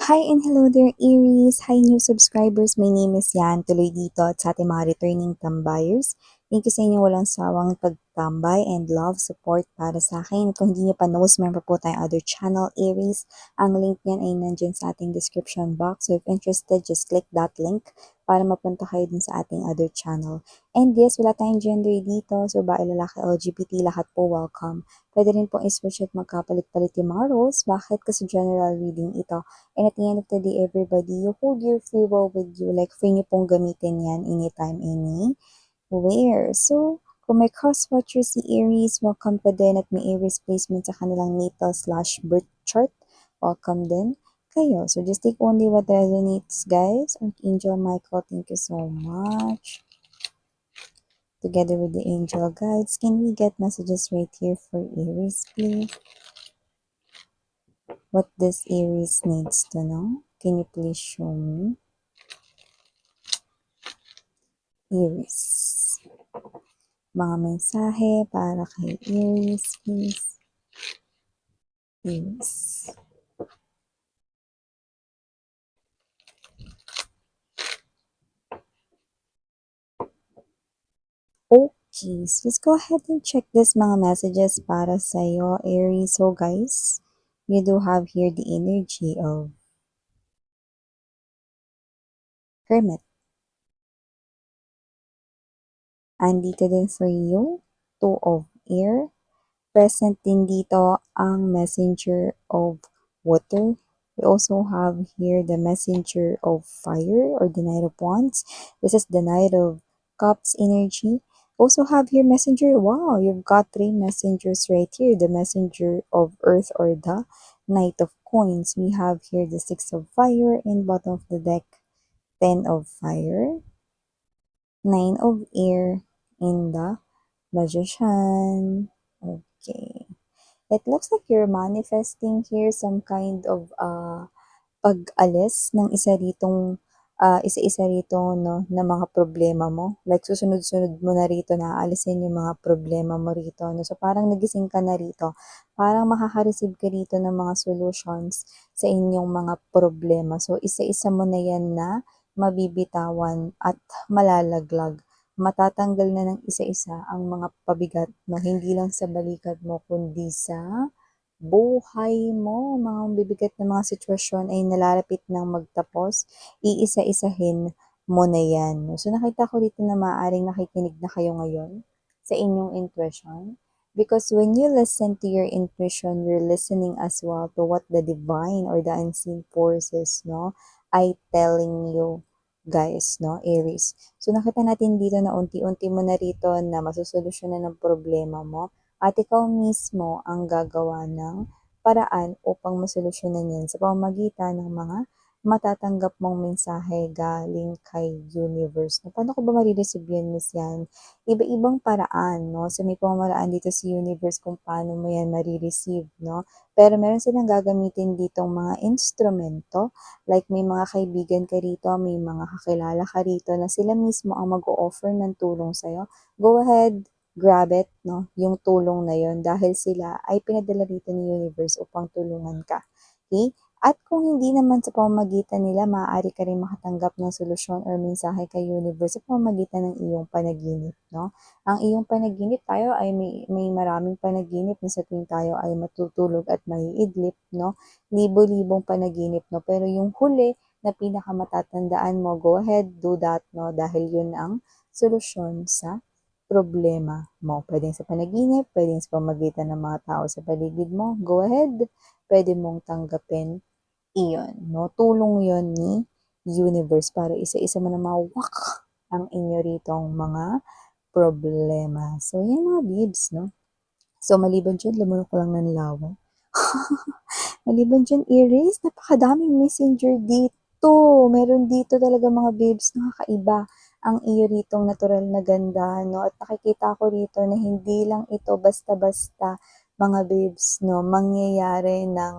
Hi and hello there, Aries! Hi, new subscribers! My name is Yan. Tuloy dito at sa ating mga returning tambayers. Thank you sa inyong walang sawang pagtambay and love support para sa akin. Kung hindi niyo pa knows, meron pa po tayong other channel, Aries. Ang link niyan ay nandyan sa ating description box. So if interested, just click that link para mapunta kayo din sa ating other channel. And yes, wala tayong gender dito. So bae, lalaki, LGBT, lahat po welcome. Pwede rin pong i-switch at magkapalit-palit yung mga roles. Bakit? Kasi general reading ito. And at the end of the day, everybody, you hold your free will with you. Like, free nyo pong gamitin yan anytime, anywhere. So, kung may cross-watcher si Aries, welcome pa din at may Aries placement sa kanilang natal/birth chart. Welcome din kayo. So, just take only what resonates, guys. Archangel Michael, thank you so much. Together with the angel guides, can we get messages right here for Aries, please? What this Aries needs to know? Can you please show me? Aries. Mga mensahe para kay Aries, please. Aries. Okay, so let's go ahead and check this mga messages para sa'yo, Aries. So guys, you do have here the energy of Hermit. Andito din for you, Two of Air. Present din dito ang Messenger of Water. We also have here the Messenger of Fire or the Knight of Wands. This is the Knight of Cups energy. Also have here Messenger. Wow, you've got three messengers right here. The Messenger of Earth or the Knight of Coins. We have here the Six of Fire and bottom of the deck, Ten of Fire, Nine of Air, and the Magician. Okay. It looks like you're manifesting here some kind of pag-alis ng isa-isa rito no na mga problema mo. Like susunod-sunod mo na rito na aalisin yung mga problema mo rito no. So parang nagising ka na rito. Parang makaka-receive ka rito ng mga solutions sa inyong mga problema. So isa-isa mo na yan na mabibitawan at malalaglag. Matatanggal na ng isa-isa ang mga pabigat, no? Hindi lang sa balikat mo, kundi sa buhay mo. Mga bibigat na mga sitwasyon ay nalalapit ng magtapos. Iisa-isahin mo na yan. No? So nakita ko dito na maaaring nakikinig na kayo ngayon sa inyong intuition. Because when you listen to your intuition, you're listening as well to what the divine or the unseen forces, no, ay telling you, guys, no, Aries. So nakita natin dito na unti-unti mo na rito na masusolusyonan ng problema mo at ikaw mismo ang gagawa ng paraan upang masolusyonan yan sa pamamagitan ng mga matatanggap mong mensahe galing kay universe. No, paano ko ba marireceive yan, Miss Yan? Iba-ibang paraan, no? So may pamamaraan dito sa universe kung paano mo yan marireceive, no? Pero meron silang gagamitin ditong mga instrumento. Like may mga kaibigan ka rito, may mga kakilala ka rito na sila mismo ang mag-o-offer ng tulong sa'yo. Go ahead, grab it, no? Yung tulong na yon dahil sila ay pinadala rito ni universe upang tulungan ka. Okay? At kung hindi naman sa pamamagitan nila, maaari ka rin makatanggap ng solusyon or mensahe kay universe sa pamamagitan ng iyong panaginip, no? Ang iyong panaginip, tayo ay may maraming panaginip na sa tuwing tayo ay matutulog at maiidlip, no? Libo-libong panaginip, no? Pero yung huli na pinakamatatandaan mo, go ahead, do that, no? Dahil yun ang solusyon sa problema mo. Pwedeng sa panaginip, pwedeng sa pamagitan ng mga tao sa paligid mo. Go ahead, pwede mong tanggapin iyon, no? Tulong yon ni universe para isa-isa mo na mawak ang inyo ritong mga problema. So, yan mga babes, no? So, maliban dyan, lumunok ko lang ng laway. Maliban dyan, Aries, napakadaming messenger dito. Meron dito talaga mga babes, nakakaiba ang iyo ritong natural na ganda, no? At nakikita ko rito na hindi lang ito basta-basta mga babes, no? Mangyayari ng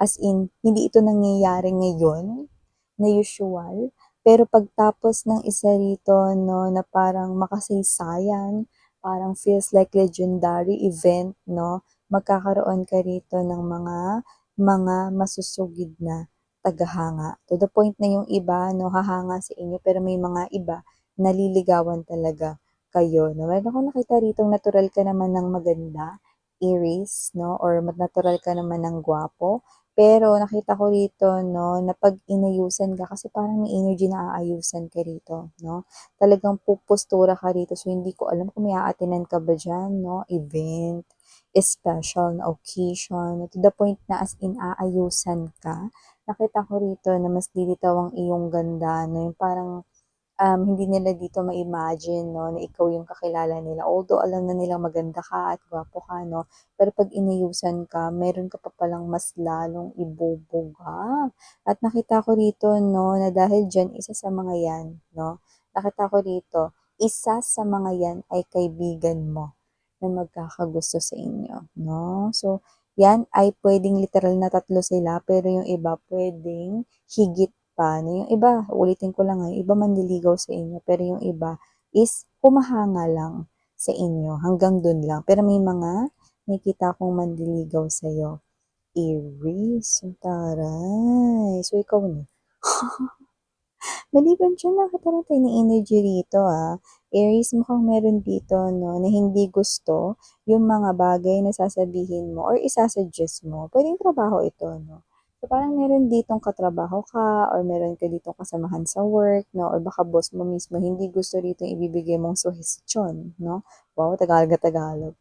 as in, hindi ito nangyayari ngayon na usual, pero pagtapos ng isa rito, no, na parang makasaysayan, parang feels like legendary event, no, magkakaroon ka rito ng mga mga masusugid na tagahanga. To the point na yung iba, no, hahanga sa inyo, pero may mga iba, naliligawan talaga kayo, no. Meron akong nakita rito, natural ka naman ng maganda, Aries, no, or natural ka naman ng gwapo. Pero nakita ko rito, no, na pag inayusan ka, kasi parang may energy na aayusan ka rito, no. Talagang pupustura ka rito. So, hindi ko alam kung may aatinan ka ba dyan, no, event, special na occasion, to the point na as in aayusan ka. Nakita ko rito na mas lilitaw ang iyong ganda, no, yung parang hindi nila dito ma-imagine, no, na ikaw yung kakilala nila. Although alam na nilang maganda ka at gwapo ka, no, pero pag inayusan ka, meron ka pa palang mas lalong ibubuga. At nakita ko rito, no, na dahil dyan, isa sa mga yan, no, nakita ko rito, isa sa mga yan ay kaibigan mo na magkakagusto sa inyo, no? So, yan ay pwedeng literal na tatlo sila, pero yung iba pwedeng higit pa, no? Yung iba, ulitin ko lang, yung iba manliligaw sa inyo, pero yung iba is humahanga lang sa inyo, hanggang dun lang. Pero may mga nakita akong manliligaw sa'yo. Aries, ang taray. So, ikaw na. Maliban diyan, nakakaroon tayo ng energy rito, Aries, mukhang meron dito, no, na hindi gusto yung mga bagay na sasabihin mo or isa-suggest mo. Pwedeng trabaho ito, no. So, parang meron ditong katrabaho ka or meron ka ditong kasamahan sa work, no, or baka boss mo mismo hindi gusto rito yung ibibigay mong suggestion, no. Wow, Tagalog.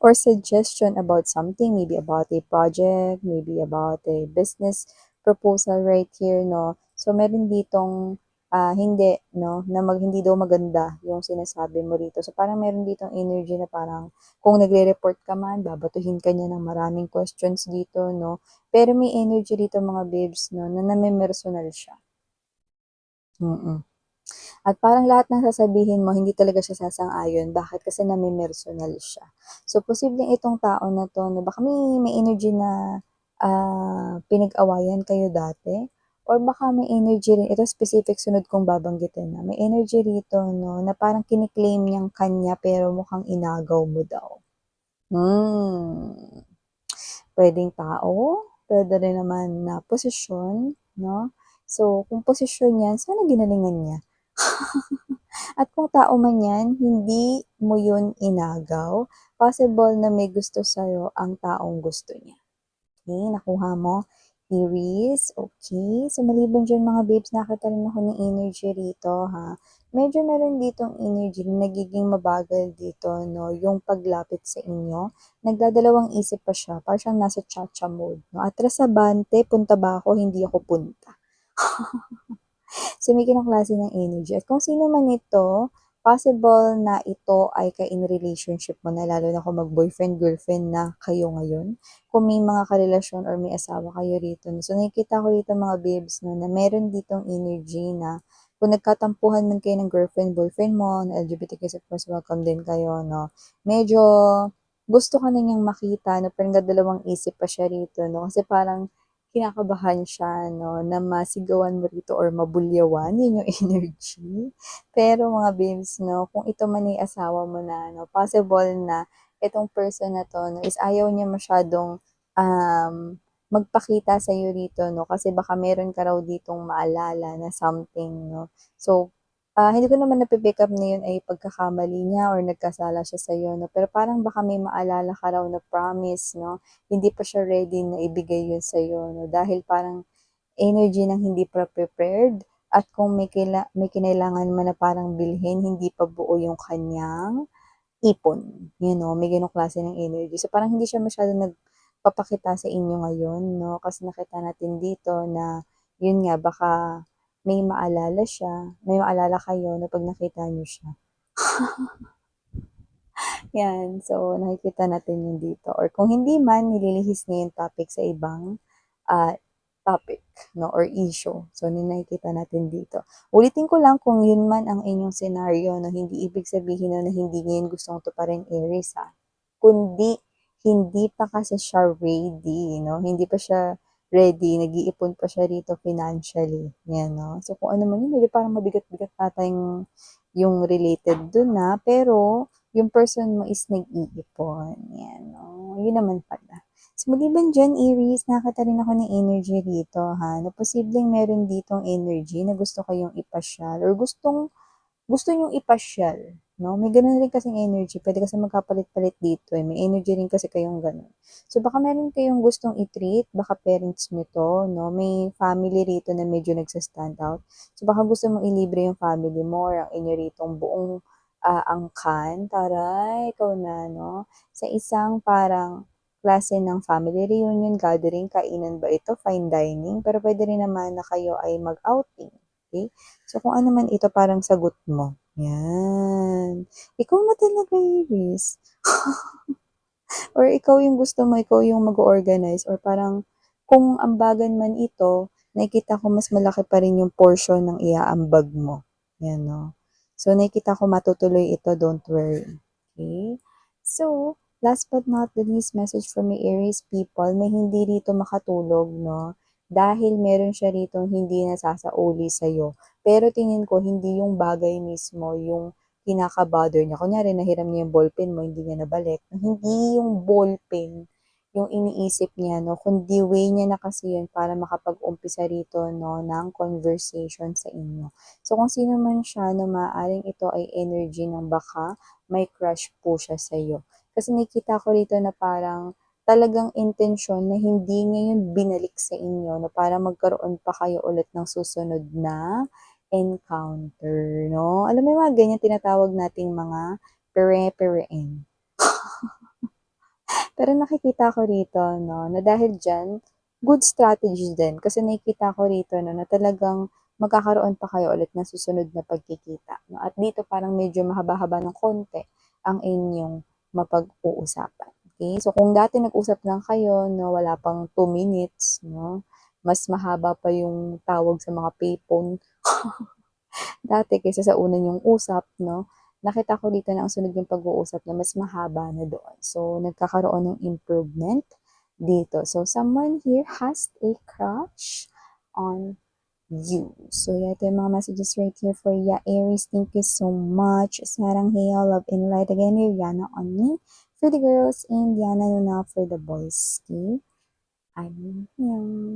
Or suggestion about something, maybe about a project, maybe about a business proposal right here, no. So, meron ditong hindi, no, na hindi daw maganda yung sinasabi mo rito. So, parang meron ditong energy na parang kung nagre-report ka man, babatuhin ka niya ng maraming questions dito, no. Pero may energy dito mga babes, no, na name-personal siya. Mm. At parang lahat ng sasabihin mo, hindi talaga siya sasang-ayon. Bakit? Kasi nami-personal siya. So, posibleng itong tao na 'to 'no, baka may energy na, pinag-awayan kayo dati or baka may energy rin, ito specific sunod kong babanggitin, may energy rito 'no, na parang kini-claim niyang kanya pero mukhang inagaw mo daw. Hmm. Puwedeng tao, puwede rin naman na posisyon 'no. So, kung posisyon 'yan, sana ginalingan niya. At kung tao man 'yan, hindi mo 'yun inagaw, possible na may gusto sa'yo ang taong gusto niya. Okay, nakuha mo, Aries, okay. So, maliban diyan mga babes, nakita rin ako ng energy rito, Medyo meron ditong energy na nagiging mabagal dito 'no, yung paglapit sa inyo. Nagdadalawang isip pa siya, para siyang nasa cha-cha mode 'no, atras sa bante, punta ba ako, hindi ako punta. So, may ganong klase ng energy at kung sino man ito, possible na ito ay ka-in relationship mo na lalo na kung mag-boyfriend-girlfriend na kayo ngayon. Kung may mga karelasyon or may asawa kayo rito. So, nakikita ko dito mga babes 'no, na meron ditong energy na kung nagkatampuhan man kayo ng girlfriend-boyfriend mo na LGBTQ of course, welcome din kayo 'no. Medyo gusto ka na niyang makita 'no, pero nagdadalawang isip pa siya rito 'no, kasi parang kinakabahan siya 'no, na masigawan mo rito or mabulyawan, yun yung energy. Pero mga babes 'no, kung ito man ay asawa mo na 'no, possible na itong person na 'to 'no, is ayaw niya masyadong, magpakita sa'yo rito 'no, kasi baka meron ka raw ditong maalala na something 'no. So, hindi ko naman napi-pick up na yun ay pagkakamali niya or nagkasala siya sa'yo 'no, pero parang baka may maalala ka raw na promise 'no, hindi pa siya ready na ibigay yun sa'yo 'no, dahil parang energy ng hindi pa prepared at kung may kinailangan man na parang bilhin, hindi pa buo yung kanyang ipon, you know, may gano'ng klase ng energy. So, parang hindi siya masyadong nagpapakita sa inyo ngayon 'no, kasi nakita natin dito na yun nga, baka may maalala kayo na 'pag nakita niyo siya. 'Yan, so nakikita natin yun dito or kung hindi man, nililihis niya yung topic sa ibang, ah, topic 'no or issue. So, yun yung nakikita natin dito. Ulitin ko lang kung yun man ang inyong senaryo 'no, hindi ibig sabihin nun na hindi niyo yun gustong tuparin, Aries, kundi hindi pa kasi siya ready 'no, hindi pa siya ready, nag-iipon pa siya rito financially, 'yan 'no. So, kung ano man yun, medyo parang mabigat-bigat ata yung related dun, pero yung person mo is nag-iipon, 'yan 'no, yun naman pala. So, maliban diyan, Aries, nakakita rin ako ng energy dito, ha, na posibleng meron ditong energy na gusto kayong ipasyal or gusto niyong ipasyal, 'no? May gano'n rin kasing energy, puwede kasi magkapalit-palit dito, eh, may energy rin kasi kayong gano'n. So, baka meron kayong gustong i-treat, baka parents niyo 'to, 'no? May family rito na medyo nagsa-stand out. So, baka gusto mong ilibre yung family mo or ang inyo ritong buong, angkan, taray, ikaw na, 'no? Sa isang parang klase ng family reunion, gathering, kainan ba ito, fine dining, pero puwede rin naman na kayo ay mag-outing, okey? So, kung ano man ito parang sagot mo, 'yan. Ikaw na talaga, Aries. Or ikaw yung gusto mo, ikaw yung mag-o-organize or parang kung ambagan man ito, nakikita ko mas malaki pa rin yung portion ng iaambag mo, 'yan 'no. So, nakikita ko matutuloy ito, don't worry, okey? So, last but not the least message from my Aries people, may hindi rito makatulog 'no, dahil meron siya ritong hindi nasasauli sa'yo. Pero tingin ko hindi yung bagay mismo yung kinaka-bother niya. Kunyari nahiram niya yung ballpen mo, hindi niya nabalik. Hindi yung ballpen yung iniisip niya 'no, kundi way niya na kasi yun para makapag-umpisa rito 'no, ng conversation sa inyo. So, kung sino man siya 'no, maaaring ito ay energy ng baka may crush po siya sa'yo. Kasi nakikita ko rito na parang talagang intensyon na hindi niya yun binalik sa inyo 'no, para magkaroon pa kayo ulit ng susunod na encounter 'no. Alam mo yung mga ganyan tinatawag nating mga pere-pereen. Pero nakikita ko rito 'no, na dahil diyan, good strategy din kasi nakikita ko rito 'no, na talagang magkakaroon pa kayo ulit ng susunod na pagkikita 'no, at dito parang medyo mahaba-haba ng konti ang inyong mapag-uusapan, okey? So, kung dati nag-usap lang kayo 'no, wala pang 2 minutes 'no, mas mahaba pa yung tawag sa mga payphone dati kaysa sa una niyong usap 'no, nakita ko dito na ang sunod yung pag-uusap na mas mahaba na doon. So, nagkakaroon ng improvement dito. So, someone here has a crush on you. So, yeah, ito yung mga messages right here for ya, Aries. Thank you so much. Sarang Hail, Love and Light again, Yana on me for the girls and Yana Luna for the boys. Okay? I'm here.